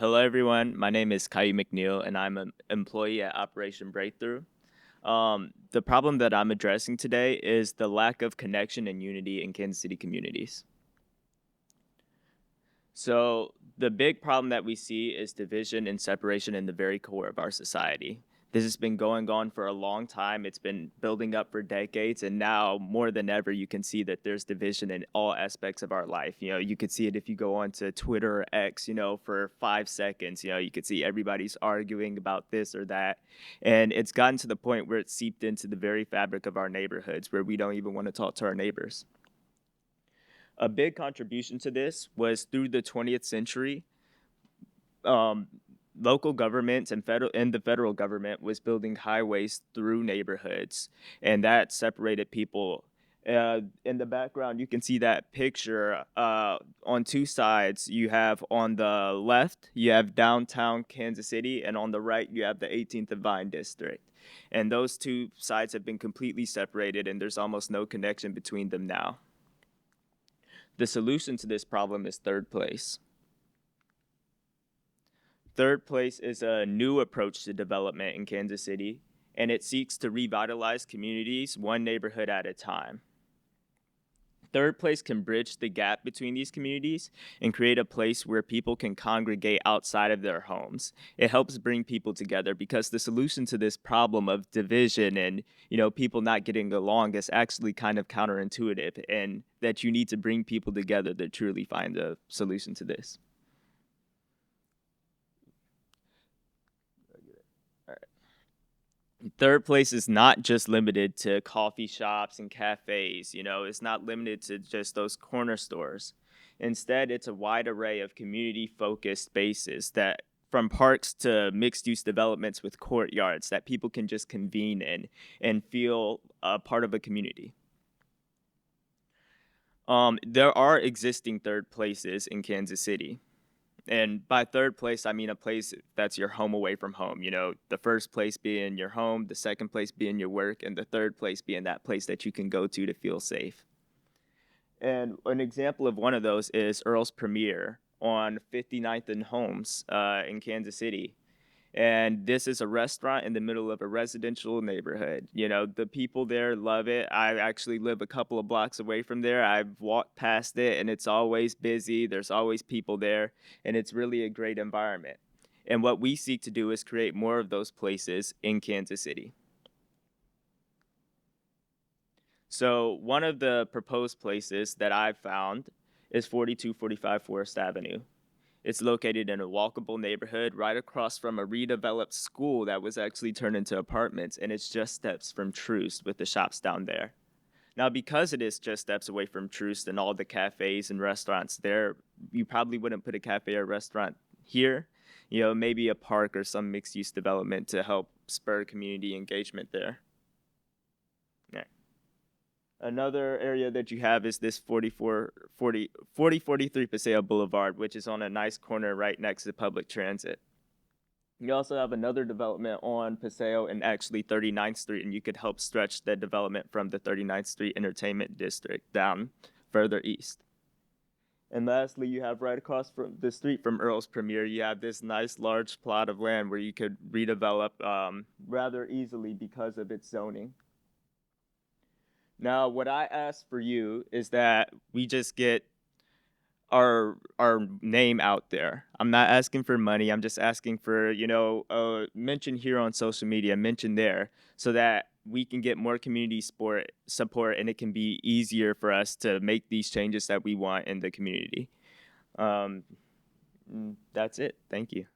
Hello, everyone. My name is Caillou McNeil, and I'm an employee at Operation Breakthrough. The problem that I'm addressing today is the lack of connection and unity in Kansas City communities. So, the big problem that we see is division and separation in the very core of our society. This has been going on for a long time. It's been building up for decades. And now, more than ever, you can see that there's division in all aspects of our life. You could see it if you go onto Twitter or X, for 5 seconds. You could see everybody's arguing about this or that. And it's gotten to the point where it's seeped into the very fabric of our neighborhoods where we don't even want to talk to our neighbors. A big contribution to this was through the 20th century. Um, Local governments and the federal government was building highways through neighborhoods, and that separated people. In the background, you can see that picture. On two sides, you have on the left, you have downtown Kansas City, and on the right, you have the 18th and Vine district. And those two sides have been completely separated, and there's almost no connection between them now. The solution to this problem is third place. Third place is a new approach to development in Kansas City, and it seeks to revitalize communities one neighborhood at a time. Third place can bridge the gap between these communities and create a place where people can congregate outside of their homes. It helps bring people together because the solution to this problem of division and, people not getting along is actually kind of counterintuitive, and that you need to bring people together to truly find a solution to this. Third place is not just limited to coffee shops and cafes. It's not limited to just those corner stores. Instead, it's a wide array of community-focused spaces that from parks to mixed-use developments with courtyards that people can just convene in and feel a part of a community. There are existing third places in Kansas City. And by third place, I mean a place that's your home away from home. The first place being your home, the second place being your work, and the third place being that place that you can go to feel safe. And an example of one of those is Earl's Premier on 59th and Holmes in Kansas City. And this is a restaurant in the middle of a residential neighborhood. The people there love it. I actually live a couple of blocks away from there. I've walked past it, and it's always busy. There's always people there, and it's really a great environment. And what we seek to do is create more of those places in Kansas City. So one of the proposed places that I've found is 4245 Forest Avenue. It's located in a walkable neighborhood right across from a redeveloped school that was actually turned into apartments, and it's just steps from Troost with the shops down there. Now, because it is just steps away from Troost and all the cafes and restaurants there, you probably wouldn't put a cafe or restaurant here. Maybe a park or some mixed-use development to help spur community engagement there. Yeah. Another area that you have is this 4043 Paseo Boulevard, which is on a nice corner right next to public transit. You also have another development on Paseo and actually 39th Street, and you could help stretch the development from the 39th Street Entertainment District down further east. And lastly, you have right across from the street from Earl's Premier, you have this nice large plot of land where you could redevelop rather easily because of its zoning. Now, what I ask for you is that we just get our name out there. I'm not asking for money. I'm just asking for, mention here on social media, mention there, so that we can get more community support, and it can be easier for us to make these changes that we want in the community. That's it. Thank you.